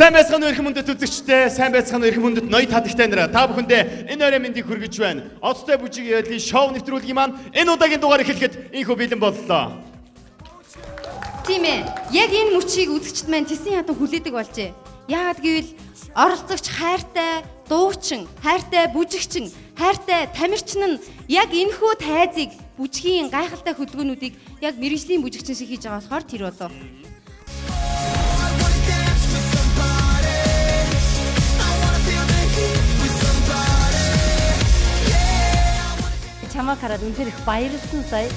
Сайн байцгаана уу эрхэм хүндэт үзэгчдээ, сайн байцгаана уу эрхэм хүндэт ноёд хадагтай нараа. Та бүхэндээ энэ орой мэндийг хүргэж байна. Оцтой бүжиг ядлын шоу нэвтрүүлгийн маань энэ удаагийн дугаар эхлэхэд инхүү бэлэн боллоо. Тийм ээ. Яг энэ мөчийг үзэгчд маань тэсэн ятан хүлээдэг болжээ. Яагаад гэвэл оролцогч хайртай, дуучин, хайртай бүжигчин, хайртай тамирчин нь яг энэхүү тайзыг бүжгийн гайхалтай хөдөлгөөнүүдийг яг мэргэжлийн бүжигчин шиг хийж байгаа болохоор тэр болов. Чамаа хараад үнэхээр их баярлсан сая.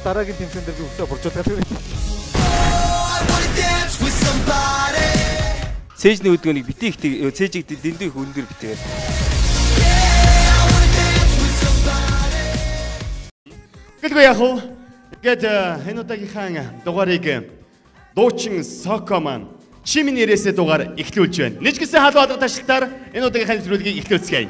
Дараагийн тэмцээн дээр би өсөө буржуулах гэдэг. Цээжний хөдөлгөөнийг битээ ихтэй цээжийг дэндүү их өндөр битээгээд. Гэлгүй яах вэ? Гэт энэ удаагийнхаа дугаарыг дуучин Соко маань чимийн нэрээсээ дугаар эхлүүлж байна. Нэжгэсэн халуу алга ташлалтаар энэ удаагийнхаа нэвтрүүлгийг эхлүүлцгээе.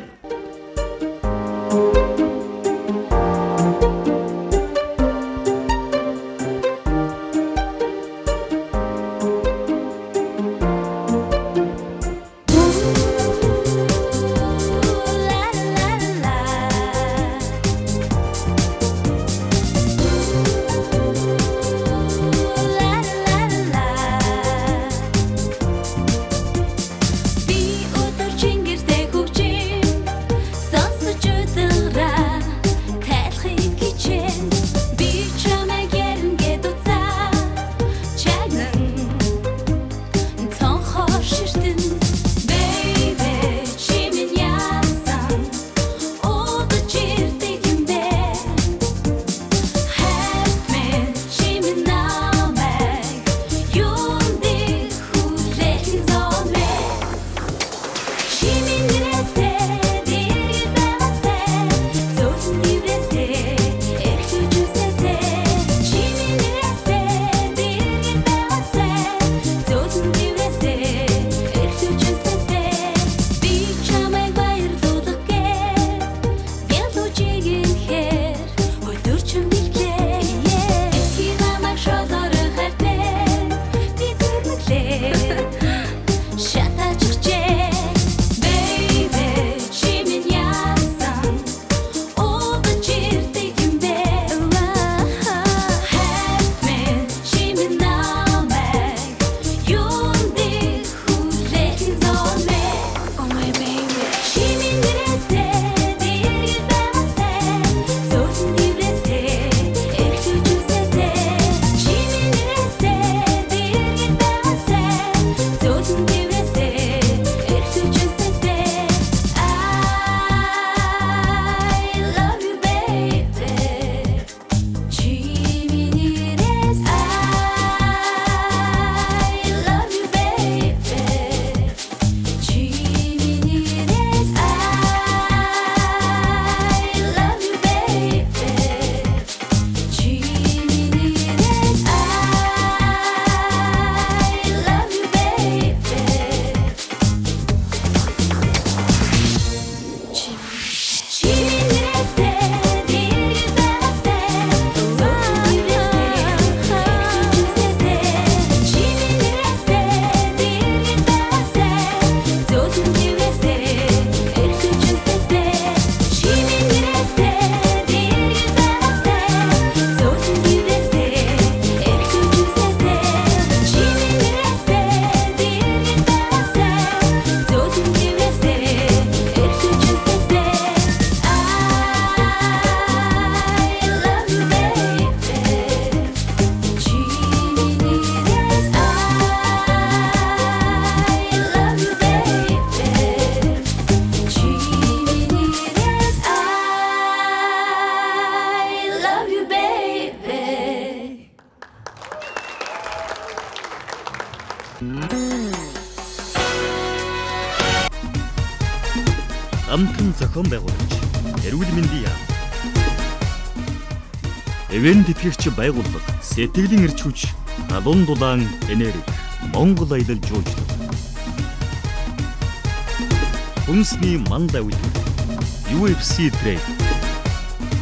Амтан зохион байгуулагч эрүүл мэндийн яам. Эвент тэтгэгч байгууллага сэтгэлийн эрч хүч Алуун дулаан энерги Монгол аялал жуулчлал. Хүнсний мандаа үйлдвэр UFC Trade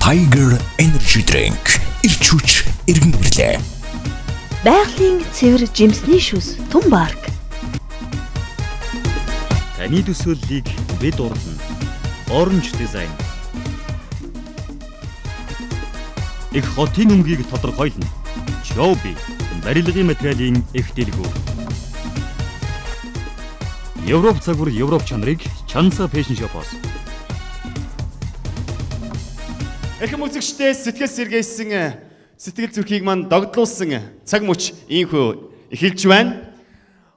Tiger Energy Drink ирч хүч иргэн ирлээ. Байгалийн цэвэр жимсний шүүс Тумбарк. Таны төсөөллийг бид урдна. Orange Design. Их хотын өнгийг тодорхойлно. Joby барилгын материалын их дэлгүүр. Европ цагвар Европ чанарыг Чанса Fashion Shop-оос. Эхм үзэгчдээ сэтгэл сэргээсэн сэтгэл зүрхийг мань догдлуулсан цаг мөч ийхүү эхэлж байна.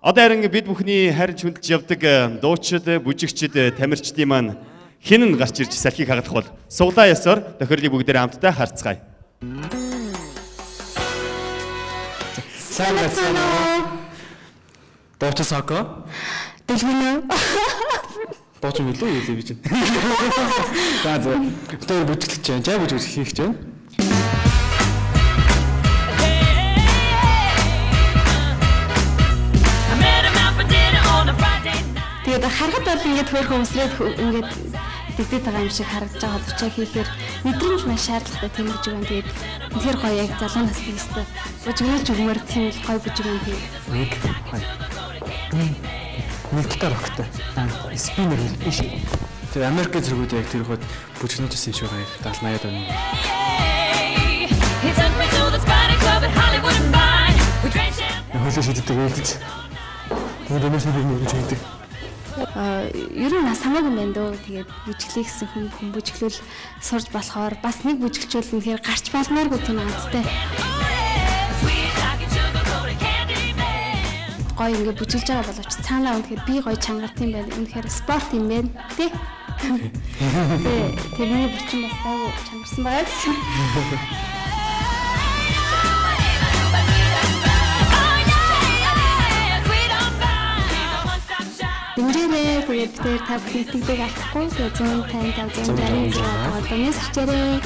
Одоо харин бид бүхний харж хүндэлж явдаг дуучид, бүжигчид, тамирчдын маань хинэн гарч ирж салхийг хагадах бол суглаа ёсоор тохирлыг бүгдээр хамтдаа харцгаая. Сайн байна уу? Дууч Соко. Дэлгэнэ. Дууч юу би чинь. За за. Тэр бүжиглэж байна. Жаа бүжиглэж хийх гэж байна. Тэгээд харахад бол ингээд хөөрхөн өмсрээд ингээд дэгдээд байгаа юм шиг харагдаж байгаа боловч хийхээр мэдрэмж маш шаардлагатай тийм гэж байна. Тэгээд тэр гоё яг залуу насны өстой бүжиглэж өгмөр тийм гоё бүжигэн тийм. Нэг гитар өгтэй. Спинер биш. Тэр Америк зэрэгүүд яг тэр хот бүжигнээс юм шиг байгаа. 70-80-аад оны. Хөлөө шийддэг байлж. Тэгээд өнөөс нэг юм хийж байдаг. Ер нь нас хамаагүй байна дөө. Тэгээд бүжиглэх гэсэн хүн бүжиглүүл сурж болохоор бас нэг бүжигчүүл үнэхээр гарч балмааргүй тийм амттай. Гоё ингээд бүжиглж байгаа боловч цаанаа үнэхээр би гоё чангарт юм байна. Үнэхээр спорт юм байна. Тэ? Тэгээ миний бурчин бас айгүй чангарсан байгаа. Дэмжээрэй. Тэгээд тэр та бүхнийг алдахгүй. Тэгээд 155 156 одоо мессежээрэй.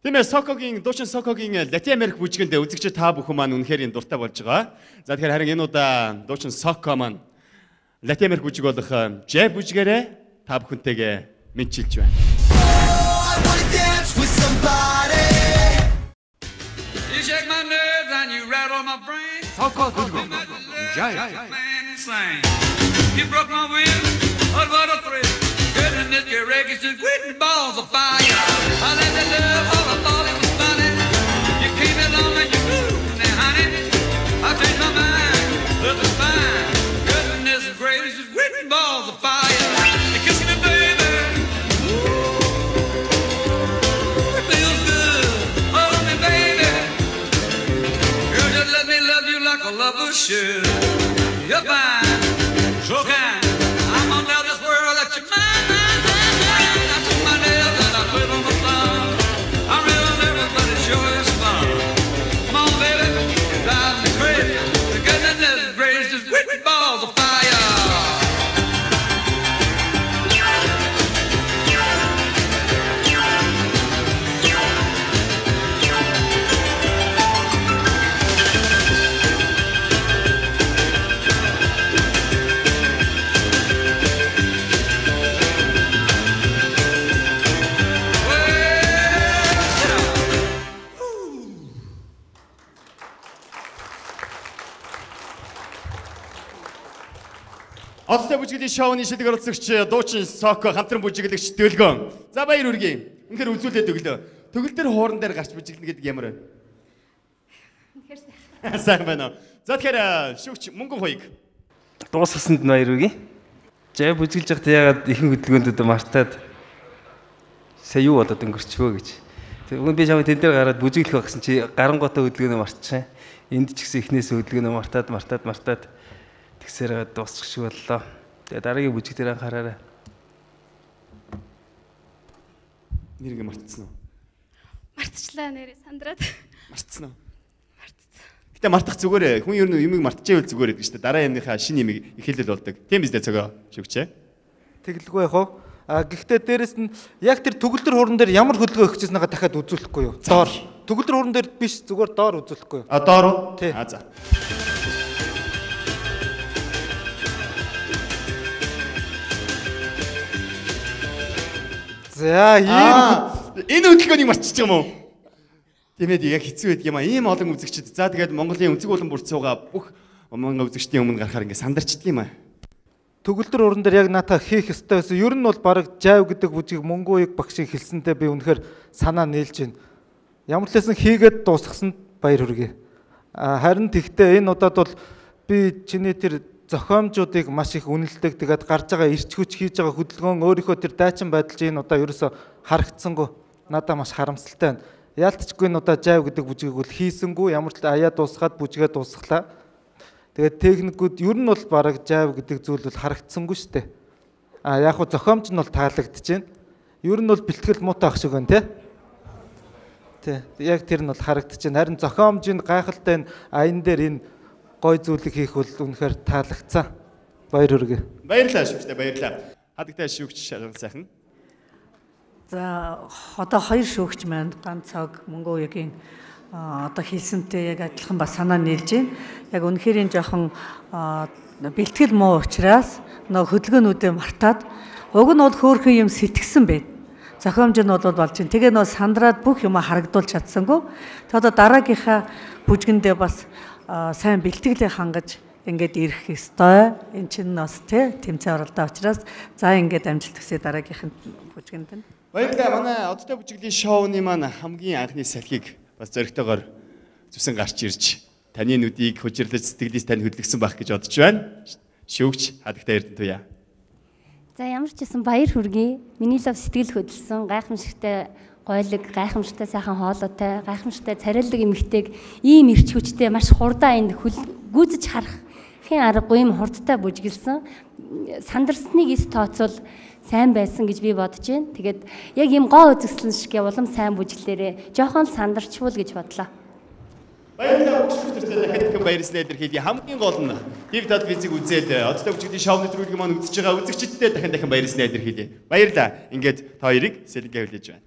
Тиймээс Сокогийн дуучин Сокогийн Латин Америк бүжгэнд үзэгч та бүхэн маань үнэхээр дуртай болж байгаа. За тэгэхээр харин энэ удаа дуучин Соко маань Латин Америк бүжиг болох Жэ бүжгээрээ та бүхэнтэйгээ мэдчилж байна. Soko Dulgo, Jai. You broke my will, but what a thrill. Goodness, your reggae's just quitting balls of fire. I let the love, all I thought it was funny. You came along and you moved, now honey, I changed my mind, look it's fine. Goodness gracious, just quitting balls of fire. You kiss me, baby. Ooh, it feels good. Hold me, baby. Girl, just let me love you like a lover should. You're fine, so kind. I'm gonna tell this world that you're mine. I took my nails and I put on my thumb. I'm real nervous, but it sure is fun. Come on, baby, you drive me crazy. The goodness gracious, just whipping balls of fire. Одтой бүжиглийн шоуны шилдэг оролцогч дуучин Соко хамтран бүжиглэгч Дөлгөн. За баяр үргэе. Үнэхээр үзүүлээд өглөө. Төгөл дээр хууран дээр гарч бүжиглэнэ гэдэг ямар вэ? Үнэхээр сайн байна. За тэгэхээр шүүгч мөнгөн хуйг. Дуусгасанд баяр үргэе. Жай бүжиглж байхдаа ягаад ихэнх хөдөлгөөндөө мартаад сая юу болоод өнгөрчвөө гэж. Тэгвэл би чамд тэн дээр гараад бүжиглэх байх гэсэн чи гарангуйтай хөдөлгөөнөө мартчихсан. Энд ч гэсэн эхнээс хөдөлгөөнөө мартаад тэгсээр дуусчих шиг боллоо. Тэгээ дараагийн бүжиг дээр анхаараарай. Нэргээ мартсан уу? Мартчихлаа нэрээ сандраад. Мартсан уу? Мартсан. Гэтэ мартах зүгээр хүн ер нь юмыг мартчихвэл зүгээр гэдэг чинь дараа юмныхаа шинэ юмыг ихэлэл болдог. Тийм биз дээ цогоо шүгчээ. Тэглэхгүй яг уу. Гэхдээ дээрэс нь яг тэр төгөлдөр хууран дээр ямар хөдөлгөөн өгч ирсэнийгаа дахиад үзүүлэхгүй юу? Доор. Төгөлдөр хууран дээр биш зүгээр доор үзүүлэхгүй юу? Доор уу? Тий. За. За энэ хөдөлгөөнийг мартчих юм уу? Тиймээд яг хэцүү байдаг юм аа. Ийм олон үзэгчд. За тэгээд Монголын өнцөг болон бүрт суугаа бүх Монгол үзэгчдийн өмнө гарахаар ингээ сандарчдаг юм аа. Төгөлдөр уран дээр яг наата хийх ёстой байсан. Ер нь бол баг жав гэдэг бүжгийг Мөнгө уяг багшийн хэлсэнтэй би үнэхээр санаа нээлж байна. Ямар ч лсэн хийгээд дуусгасанд баяр хүргэе. Харин тэгтээ энэ удаад бол би чиний тэр зохиомжуудыг маш их үнэлдэг. Тэгээд гарч байгаа ирч хүч хийж байгаа хөдөлгөөн өөрийнхөө тэр дайчин байдалж энэ удаа ерөөсө харагдсангүй. Надаа маш харамсалтай байна. Яалтчгүй энэ удаа жав гэдэг бүжгийг бол хийсэнгүй. Ямар ч аяа дуусгаад бүжгээ дуусглаа. Тэгээд техникүүд ер нь бол бараг жав гэдэг зүйл бол харагдсангүй шүү дээ. Яг хуу зохиомж нь бол таалагдж байна. Ер нь бол бэлтгэл муутай ах шиг байна тий. Яг тэр нь бол харагдж байна. Харин зохиомжийн гайхалтай энэ аян дээр энэ гой зүйлийг хийх бол үнэхээр таалагдсан. Баяр хүргэе. Баярлалаа шүүгчтэй баярлалаа. Хадагтай шүүгч шаргал сайхан. За одоо хоёр шүүгч маань ганц цаг Мөнгө уягийн одоо хэлсэнтэй яг адилхан бас санаа нийлж байна. Яг үнэхээр энэ жоохон бэлтгэл муу учраас нөгөө хөдөлгөөнүүдээ мартаад уг нь бол хөөрхөн юм сэтгсэн байна. Зохиомж нь бол болж байна. Тэгээ нөгөө сандраад бүх юм харагдуулж чадсангүй. Тэгээ одоо дараагийнхаа бүжгэндээ бас сайн бэлтгэлээ хангаж ингээд ирэх ёстой. Энд чинь бас тэмцээн оролдоо учраас за ингээд амжилт хүсье дараагийнх нь бүжгэнд нь. Баярлалаа. Манай одтой бүжиглийн шоуны маань хамгийн анхны салхийг бас зөрөгтэйгээр зүсэн гарч ирж таны нүдийг хөжирлэж сэтгэлээс тань хөдлөгсөн байх гэж бодож байна. Шүүгч хадагтай Эрдэнэтуяа. За ямар ч гэсэн баяр хүргэе. Миний лав сэтгэл хөдлсөн гайхамшигтай гойлог, гайхамшигтай сайхан хоолойтой, гайхамшигтай царайлаг эмэгтэйг ийм ирч хүчтэй маш хурдан энд гүйцэж харахын аргагүй юм хурдтай бүжгэлсэн. Сандарсныг эс тооцвол сайн байсан гэж би бодож байна. Тэгээд яг ийм гоо үзэсгэлэн шиг улам сайн бүжиглээрээ жоохон сандарчвал гэж бодлоо. Баярлалаа бүжигчдээ дахиад их баярлалаа илэрхийлье. Хамгийн гол нь Big Dad Biz-ийг үзээд одтой бүжиглийн шоуны төрөлгийг маань үзэж байгаа үзэгчдээ дахин баярлалаа илэрхийлье. Баярлалаа. Ингээд та хоёрыг сэлэнгээ хүлээж байна.